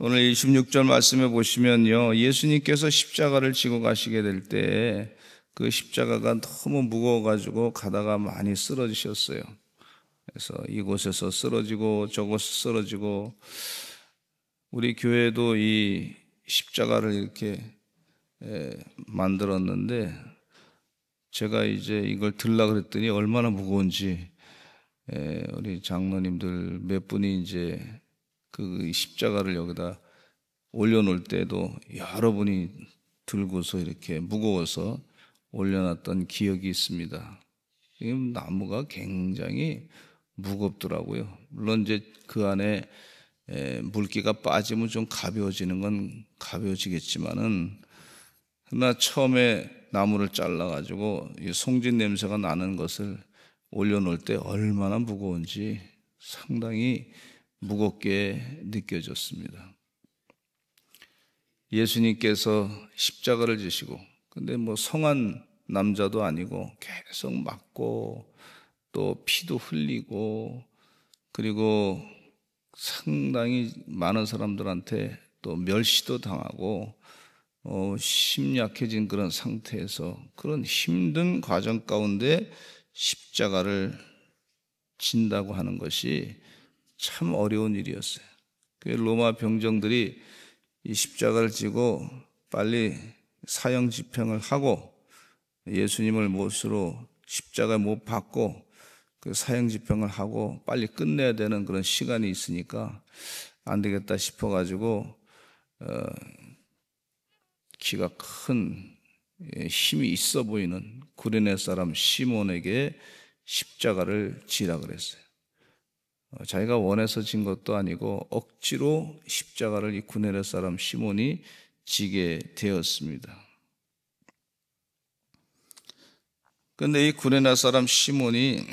오늘 26절 말씀에 보시면요, 예수님께서 십자가를 지고 가시게 될 때 그 십자가가 너무 무거워가지고 가다가 많이 쓰러지셨어요. 그래서 이곳에서 쓰러지고 저곳에서 쓰러지고, 우리 교회도 이 십자가를 이렇게 만들었는데, 제가 이제 이걸 들라 그랬더니 얼마나 무거운지, 우리 장로님들 몇 분이 이제 그 십자가를 여기다 올려놓을 때도 여러분이 들고서 이렇게 무거워서 올려놨던 기억이 있습니다. 이 나무가 굉장히 무겁더라고요. 물론 이제 그 안에 물기가 빠지면 좀 가벼워지는 건 가벼워지겠지만은, 그러나 처음에 나무를 잘라가지고 이 송진 냄새가 나는 것을 올려놓을 때 얼마나 무거운지 상당히 무겁게 느껴졌습니다. 예수님께서 십자가를 지시고, 근데 뭐 성한 남자도 아니고 계속 맞고 또 피도 흘리고, 그리고 상당히 많은 사람들한테 또 멸시도 당하고 심약해진 그런 상태에서 그런 힘든 과정 가운데 십자가를 진다고 하는 것이 참 어려운 일이었어요. 그 로마 병정들이 이 십자가를 지고 빨리 사형 집행을 하고 예수님을 못으로 십자가에 못 박고 그 사형 집행을 하고 빨리 끝내야 되는 그런 시간이 있으니까 안 되겠다 싶어가지고 키가 큰 힘이 있어 보이는 구레네 사람 시몬에게 십자가를 지라 그랬어요. 자기가 원해서 진 것도 아니고 억지로 십자가를 이 구레네 사람 시몬이 지게 되었습니다. 그런데 이 구레네 사람 시몬이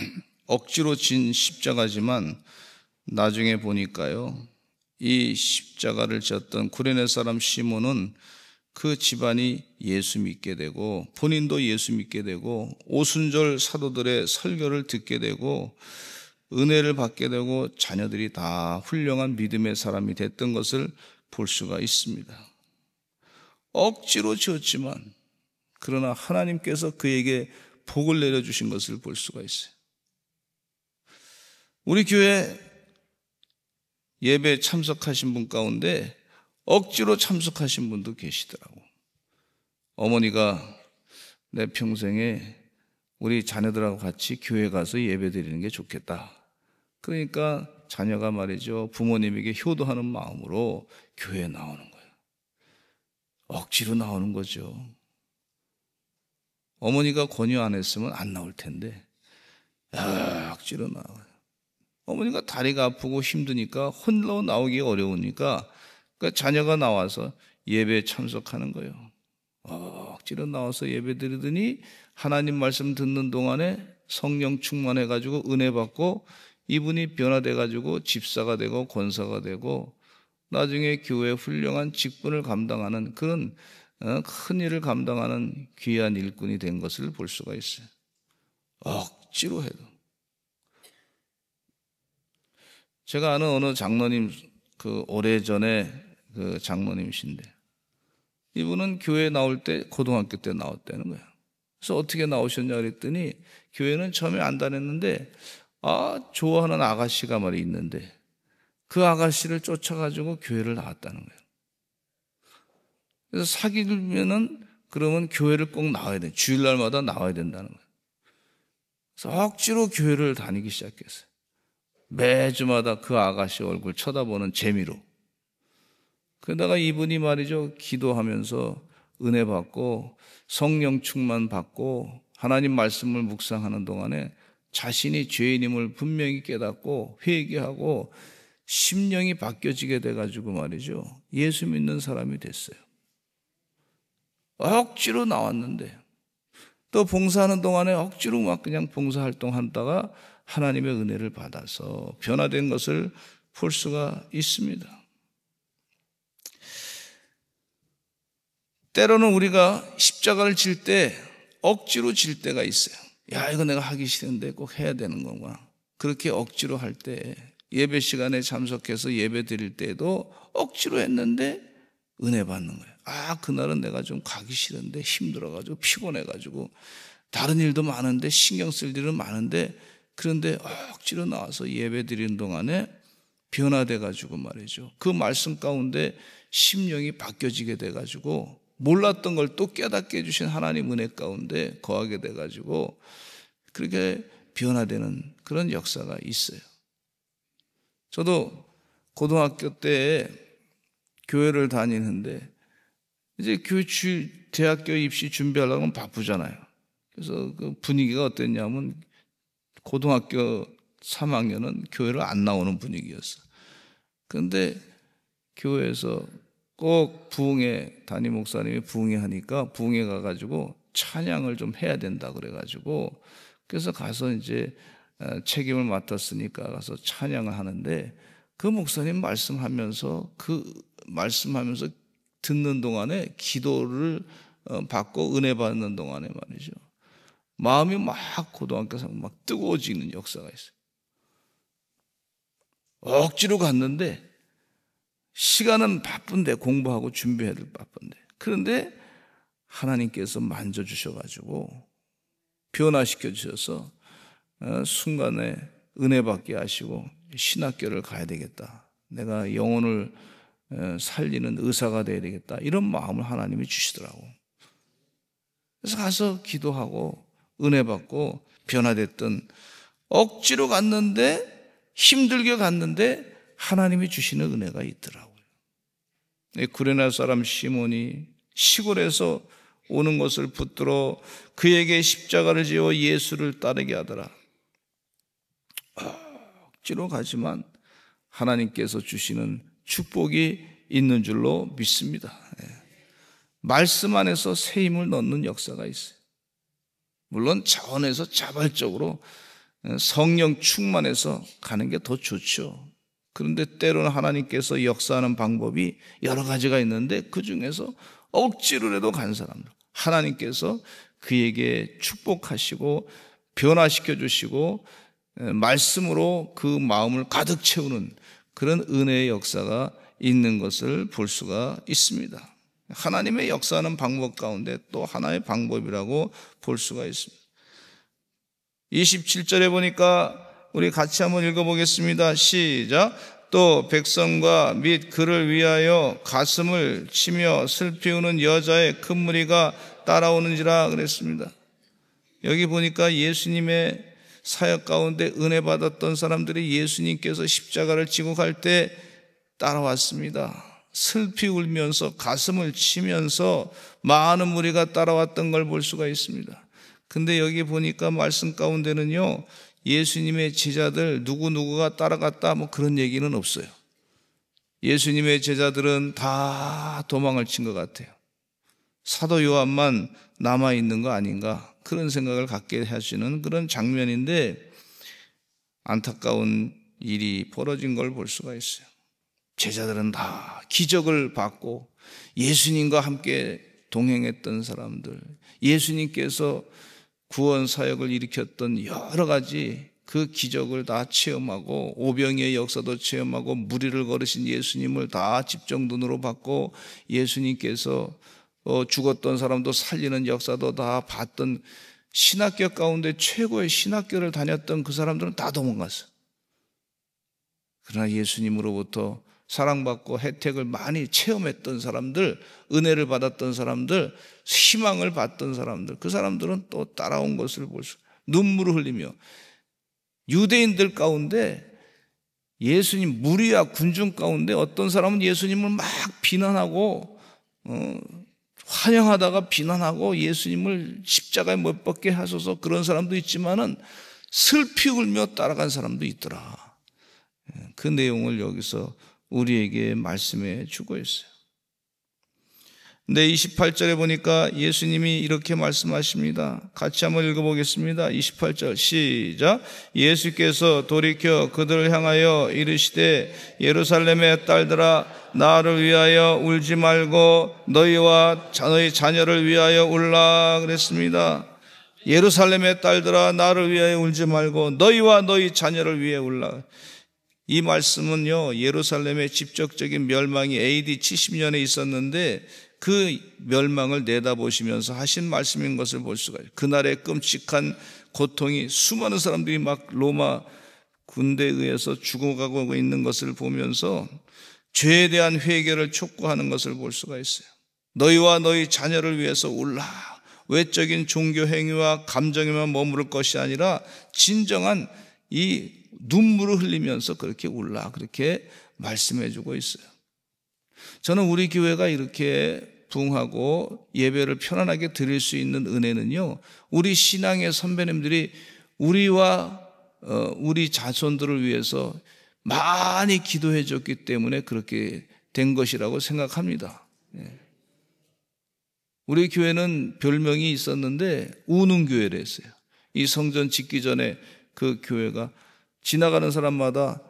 억지로 진 십자가지만 나중에 보니까요, 이 십자가를 졌던 구레네 사람 시몬은 그 집안이 예수 믿게 되고 본인도 예수 믿게 되고 오순절 사도들의 설교를 듣게 되고 은혜를 받게 되고 자녀들이 다 훌륭한 믿음의 사람이 됐던 것을 볼 수가 있습니다. 억지로 지었지만 그러나 하나님께서 그에게 복을 내려주신 것을 볼 수가 있어요. 우리 교회 예배에 참석하신 분 가운데 억지로 참석하신 분도 계시더라고. 어머니가 내 평생에 우리 자녀들하고 같이 교회 가서 예배 드리는 게 좋겠다. 그러니까 자녀가 말이죠, 부모님에게 효도하는 마음으로 교회에 나오는 거예요. 억지로 나오는 거죠. 어머니가 권유 안 했으면 안 나올 텐데 억지로 나와요. 어머니가 다리가 아프고 힘드니까 홀로 나오기 어려우니까 그러니까 자녀가 나와서 예배에 참석하는 거예요. 억지로 나와서 예배 드리더니 하나님 말씀 듣는 동안에 성령 충만해가지고 은혜 받고 이분이 변화돼가지고 집사가 되고 권사가 되고 나중에 교회 훌륭한 직분을 감당하는 그런 큰 일을 감당하는 귀한 일꾼이 된 것을 볼 수가 있어요. 억지로 해도. 제가 아는 어느 장로님, 그 오래전에 그 장로님이신데 이분은 교회에 나올 때 고등학교 때 나왔다는 거예요. 그래서 어떻게 나오셨냐 그랬더니 교회는 처음에 안 다녔는데 좋아하는 아가씨가 말이 있는데 그 아가씨를 쫓아가지고 교회를 나왔다는 거예요. 그래서 사귀려면은 그러면 교회를 꼭 나와야 돼. 주일날마다 나와야 된다는 거예요. 그래서 억지로 교회를 다니기 시작했어요. 매주마다 그 아가씨 얼굴 쳐다보는 재미로. 그러다가 이분이 말이죠, 기도하면서 은혜 받고 성령 충만 받고 하나님 말씀을 묵상하는 동안에 자신이 죄인임을 분명히 깨닫고 회개하고 심령이 바뀌어지게 돼가지고 말이죠, 예수 믿는 사람이 됐어요. 억지로 나왔는데 또 봉사하는 동안에 억지로 막 그냥 봉사활동하다가 하나님의 은혜를 받아서 변화된 것을 볼 수가 있습니다. 때로는 우리가 십자가를 질 때 억지로 질 때가 있어요. 야, 이거 내가 하기 싫은데 꼭 해야 되는 건가? 그렇게 억지로 할 때, 예배 시간에 참석해서 예배 드릴 때도 억지로 했는데 은혜 받는 거예요. 그날은 내가 좀 가기 싫은데, 힘들어가지고 피곤해가지고 다른 일도 많은데, 신경 쓸 일은 많은데, 그런데 억지로 나와서 예배 드리는 동안에 변화돼가지고 말이죠, 그 말씀 가운데 심령이 바뀌어지게 돼가지고 몰랐던 걸 또 깨닫게 해주신 하나님 은혜 가운데 거하게 돼가지고 그렇게 변화되는 그런 역사가 있어요. 저도 고등학교 때 교회를 다니는데 이제 대학교 입시 준비하려면 바쁘잖아요. 그래서 그 분위기가 어땠냐면 고등학교 3학년은 교회를 안 나오는 분위기였어. 그런데 교회에서 꼭 부흥회, 담임 목사님이 부흥회 하니까 부흥회 가가지고 찬양을 좀 해야 된다 그래가지고, 그래서 가서 이제 책임을 맡았으니까 가서 찬양을 하는데, 그 목사님 말씀하면서 듣는 동안에 기도를 받고 은혜 받는 동안에 말이죠, 마음이 막 고등학교에서 막 뜨거워지는 역사가 있어요. 억지로 갔는데 시간은 바쁜데, 공부하고 준비해야 될 바쁜데, 그런데 하나님께서 만져주셔가지고 변화시켜 주셔서 순간에 은혜 받게 하시고 신학교를 가야 되겠다, 내가 영혼을 살리는 의사가 되어야 되겠다, 이런 마음을 하나님이 주시더라고. 그래서 가서 기도하고 은혜 받고 변화됐던, 억지로 갔는데 힘들게 갔는데 하나님이 주시는 은혜가 있더라고요. 구레네 사람 시몬이 시골에서 오는 것을 붙들어 그에게 십자가를 지어 예수를 따르게 하더라. 억지로 가지만 하나님께서 주시는 축복이 있는 줄로 믿습니다. 말씀 안에서 새 힘을 넣는 역사가 있어요. 물론 자원에서 자발적으로 성령 충만해서 가는 게 더 좋죠. 그런데 때로는 하나님께서 역사하는 방법이 여러 가지가 있는데, 그 중에서 억지로라도 간 사람들, 하나님께서 그에게 축복하시고 변화시켜 주시고 말씀으로 그 마음을 가득 채우는 그런 은혜의 역사가 있는 것을 볼 수가 있습니다. 하나님의 역사하는 방법 가운데 또 하나의 방법이라고 볼 수가 있습니다. 27절에 보니까 우리 같이 한번 읽어보겠습니다. 시작. 또 백성과 및 그를 위하여 가슴을 치며 슬피 우는 여자의 큰 무리가 따라오는지라 그랬습니다. 여기 보니까 예수님의 사역 가운데 은혜 받았던 사람들이 예수님께서 십자가를 지고 갈 때 따라왔습니다. 슬피 울면서 가슴을 치면서 많은 무리가 따라왔던 걸 볼 수가 있습니다. 근데 여기 보니까 말씀 가운데는요, 예수님의 제자들 누구누구가 따라갔다 뭐 그런 얘기는 없어요. 예수님의 제자들은 다 도망을 친 것 같아요. 사도 요한만 남아있는 거 아닌가, 그런 생각을 갖게 하시는 그런 장면인데, 안타까운 일이 벌어진 걸 볼 수가 있어요. 제자들은 다 기적을 받고 예수님과 함께 동행했던 사람들, 예수님께서 구원 사역을 일으켰던 여러 가지 그 기적을 다 체험하고, 오병이의 역사도 체험하고, 무리를 걸으신 예수님을 다 집정눈으로 봤고, 예수님께서 죽었던 사람도 살리는 역사도 다 봤던, 신학교 가운데 최고의 신학교를 다녔던 그 사람들은 다 도망갔어요. 그러나 예수님으로부터 사랑받고 혜택을 많이 체험했던 사람들, 은혜를 받았던 사람들, 희망을 받던 사람들, 그 사람들은 또 따라온 것을 볼 수, 눈물을 흘리며, 유대인들 가운데 예수님 무리와 군중 가운데 어떤 사람은 예수님을 막 비난하고 환영하다가 비난하고 예수님을 십자가에 못 박게 하소서, 그런 사람도 있지만은 슬피 울며 따라간 사람도 있더라. 그 내용을 여기서 우리에게 말씀해 주고 있어요. 근데 28절에 보니까 예수님이 이렇게 말씀하십니다. 같이 한번 읽어보겠습니다. 28절 시작. 예수께서 돌이켜 그들을 향하여 이르시되 예루살렘의 딸들아, 나를 위하여 울지 말고 너희와 너희 자녀를 위하여 울라 그랬습니다. 예루살렘의 딸들아 나를 위하여 울지 말고 너희와 너희 자녀를 위해 울라. 이 말씀은요, 예루살렘의 직접적인 멸망이 AD 70년에 있었는데 그 멸망을 내다보시면서 하신 말씀인 것을 볼 수가 있어요. 그날의 끔찍한 고통이 수많은 사람들이 막 로마 군대에 의해서 죽어가고 있는 것을 보면서 죄에 대한 회개를 촉구하는 것을 볼 수가 있어요. 너희와 너희 자녀를 위해서 울라. 외적인 종교 행위와 감정에만 머무를 것이 아니라 진정한 이 눈물을 흘리면서 그렇게 울라, 그렇게 말씀해 주고 있어요. 저는 우리 교회가 이렇게 부흥하고 예배를 편안하게 드릴 수 있는 은혜는요, 우리 신앙의 선배님들이 우리와 우리 자손들을 위해서 많이 기도해 줬기 때문에 그렇게 된 것이라고 생각합니다. 우리 교회는 별명이 있었는데 우는 교회를 했어요. 이 성전 짓기 전에 그 교회가 지나가는 사람마다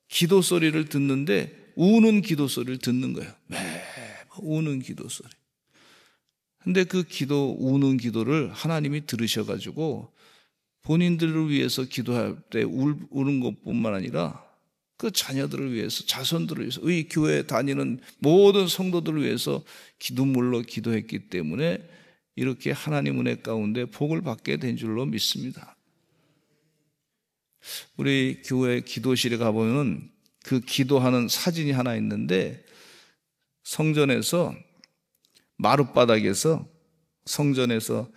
기도 소리를 듣는데 우는 기도 소리를 듣는 거예요. 매번 우는 기도 소리. 근데 그 우는 기도를 하나님이 들으셔가지고 본인들을 위해서 기도할 때 우는 것뿐만 아니라 그 자녀들을 위해서, 자손들을 위해서, 이 교회 다니는 모든 성도들을 위해서 눈물로 기도했기 때문에 이렇게 하나님 은혜 가운데 복을 받게 된 줄로 믿습니다. 우리 교회 기도실에 가보면 그 기도하는 사진이 하나 있는데, 성전에서 마룻바닥에서 성전에서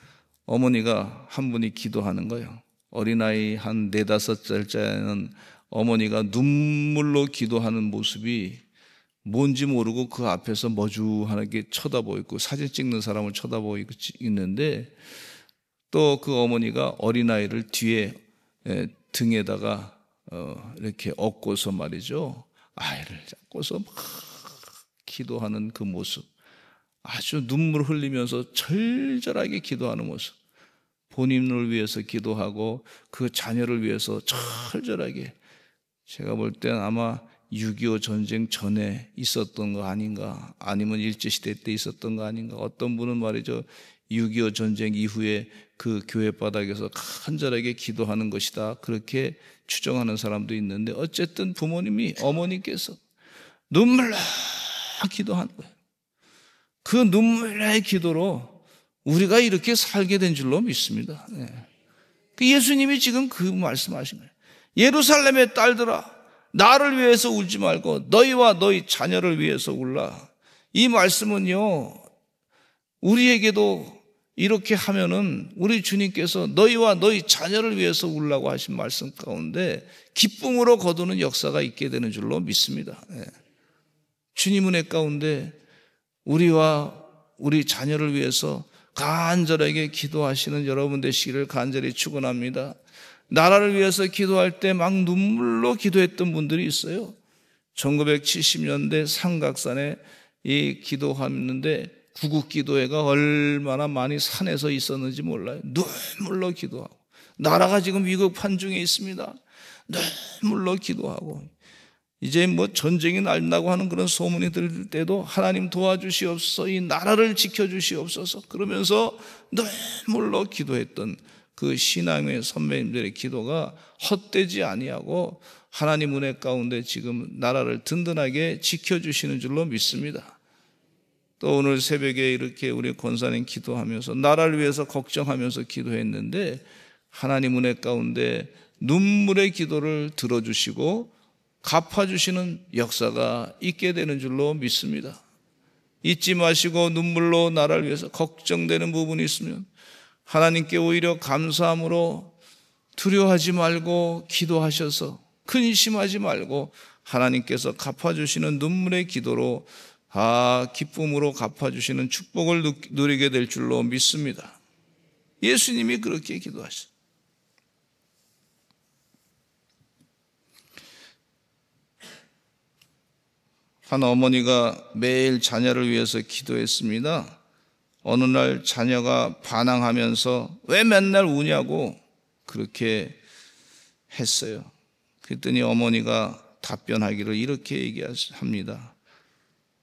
어머니가 한 분이 기도하는 거예요. 어린아이 한 4-5살짜리는 어머니가 눈물로 기도하는 모습이 뭔지 모르고 그 앞에서 머주하게 쳐다보고 있고, 사진 찍는 사람을 쳐다보고 있는데, 또 그 어머니가 어린아이를 뒤에 등에다가 이렇게 업고서 말이죠, 아이를 잡고서 막 기도하는 그 모습, 아주 눈물 흘리면서 절절하게 기도하는 모습, 본인을 위해서 기도하고 그 자녀를 위해서 절절하게, 제가 볼 때는 아마 6.25 전쟁 전에 있었던 거 아닌가, 아니면 일제시대 때 있었던 거 아닌가. 어떤 분은 말이죠, 6.25 전쟁 이후에 그 교회 바닥에서 간절하게 기도하는 것이다, 그렇게 추정하는 사람도 있는데, 어쨌든 어머니께서 눈물로 기도하는 거예요. 그 눈물의 기도로 우리가 이렇게 살게 된 줄로 믿습니다. 그 예수님이 지금 그 말씀하신 거예요. 예루살렘의 딸들아 나를 위해서 울지 말고 너희와 너희 자녀를 위해서 울라. 이 말씀은요, 우리에게도 이렇게 하면은 우리 주님께서 너희와 너희 자녀를 위해서 울라고 하신 말씀 가운데 기쁨으로 거두는 역사가 있게 되는 줄로 믿습니다. 주님 은혜 가운데 우리와 우리 자녀를 위해서 간절하게 기도하시는 여러분 되시기를 간절히 축원합니다. 나라를 위해서 기도할 때 막 눈물로 기도했던 분들이 있어요. 1970년대 삼각산에 이 기도하는데 구국기도회가 얼마나 많이 산에서 있었는지 몰라요. 눈물로 기도하고, 나라가 지금 위급 판중에 있습니다. 눈물로 기도하고, 이제 뭐 전쟁이 날다고 하는 그런 소문이 들을 때도 하나님 도와주시옵소서, 이 나라를 지켜주시옵소서 그러면서 눈물로 기도했던 그 신앙의 선배님들의 기도가 헛되지 아니하고 하나님 은혜 가운데 지금 나라를 든든하게 지켜주시는 줄로 믿습니다. 또 오늘 새벽에 이렇게 우리 권사님 기도하면서 나라를 위해서 걱정하면서 기도했는데, 하나님 은혜 가운데 눈물의 기도를 들어주시고 갚아주시는 역사가 있게 되는 줄로 믿습니다. 잊지 마시고 눈물로 나라를 위해서 걱정되는 부분이 있으면 하나님께 오히려 감사함으로 두려워하지 말고 기도하셔서 근심하지 말고 하나님께서 갚아주시는 눈물의 기도로 기쁨으로 갚아주시는 축복을 누리게 될 줄로 믿습니다. 예수님이 그렇게 기도하셨어요. 한 어머니가 매일 자녀를 위해서 기도했습니다. 어느 날 자녀가 반항하면서 왜 맨날 우냐고 그렇게 했어요. 그랬더니 어머니가 답변하기를 이렇게 얘기합니다.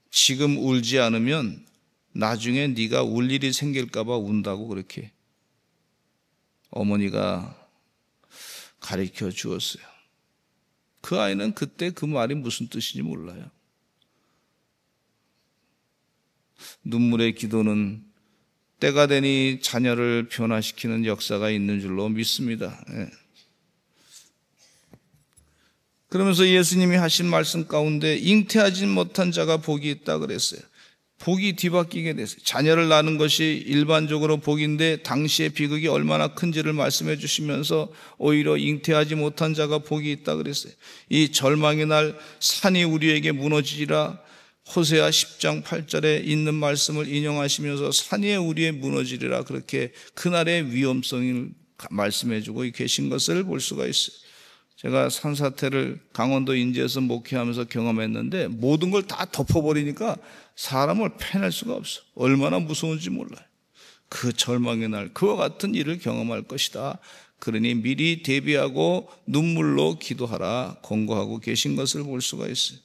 지금 울지 않으면 나중에 네가 울 일이 생길까 봐 운다고 그렇게. 어머니가 가르쳐 주었어요. 그 아이는 그때 그 말이 무슨 뜻인지 몰라요. 눈물의 기도는 때가 되니 자녀를 변화시키는 역사가 있는 줄로 믿습니다. 그러면서 예수님이 하신 말씀 가운데 잉태하지 못한 자가 복이 있다 그랬어요. 복이 뒤바뀌게 됐어요. 자녀를 낳는 것이 일반적으로 복인데 당시의 비극이 얼마나 큰지를 말씀해 주시면서 오히려 잉태하지 못한 자가 복이 있다 그랬어요. 이 절망의 날 산이 우리에게 무너지리라, 호세아 10장 8절에 있는 말씀을 인용하시면서 산이 우리의 무너지리라, 그렇게 그날의 위험성을 말씀해 주고 계신 것을 볼 수가 있어요. 제가 산사태를 강원도 인제에서 목회하면서 경험했는데 모든 걸 다 덮어버리니까 사람을 패낼 수가 없어. 얼마나 무서운지 몰라요. 그 절망의 날 그와 같은 일을 경험할 것이다. 그러니 미리 대비하고 눈물로 기도하라 권고하고 계신 것을 볼 수가 있어요.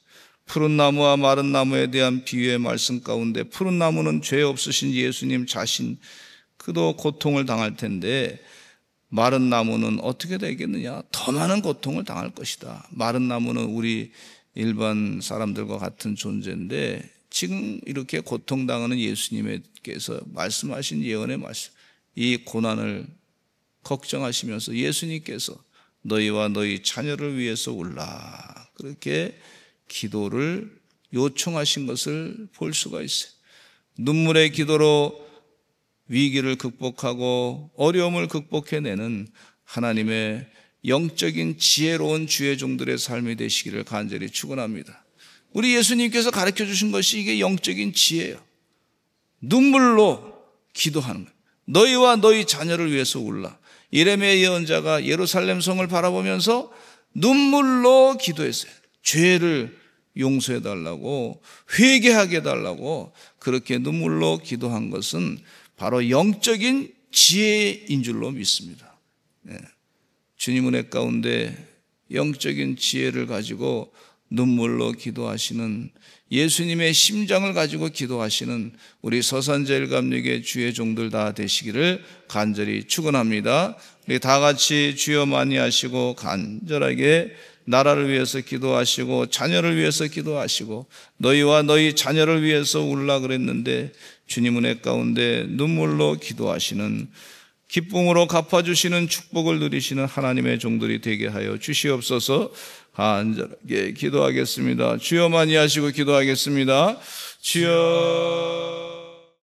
푸른 나무와 마른 나무에 대한 비유의 말씀 가운데 푸른 나무는 죄 없으신 예수님 자신, 그도 고통을 당할 텐데 마른 나무는 어떻게 되겠느냐? 더 많은 고통을 당할 것이다. 마른 나무는 우리 일반 사람들과 같은 존재인데 지금 이렇게 고통당하는 예수님께서 말씀하신 예언의 말씀, 이 고난을 걱정하시면서 예수님께서 너희와 너희 자녀를 위해서 울라, 그렇게 기도를 요청하신 것을 볼 수가 있어요. 눈물의 기도로 위기를 극복하고 어려움을 극복해내는 하나님의 영적인 지혜로운 주의 종들의 삶이 되시기를 간절히 축원합니다. 우리 예수님께서 가르쳐 주신 것이 이게 영적인 지혜예요. 눈물로 기도하는 거예요. 너희와 너희 자녀를 위해서 울라. 예레미야 예언자가 예루살렘 성을 바라보면서 눈물로 기도했어요. 죄를 용서해 달라고, 회개하게 해달라고 그렇게 눈물로 기도한 것은 바로 영적인 지혜인 줄로 믿습니다. 주님 은혜 가운데 영적인 지혜를 가지고 눈물로 기도하시는, 예수님의 심장을 가지고 기도하시는 우리 서산제일감리교회 주의 종들 다 되시기를 간절히 축원합니다. 우리 다 같이 주여 많이 하시고 간절하게 나라를 위해서 기도하시고 자녀를 위해서 기도하시고 너희와 너희 자녀를 위해서 울라 그랬는데 주님 은혜 가운데 눈물로 기도하시는, 기쁨으로 갚아주시는 축복을 누리시는 하나님의 종들이 되게 하여 주시옵소서. 간절하게 기도하겠습니다. 주여 많이 하시고 기도하겠습니다. 주여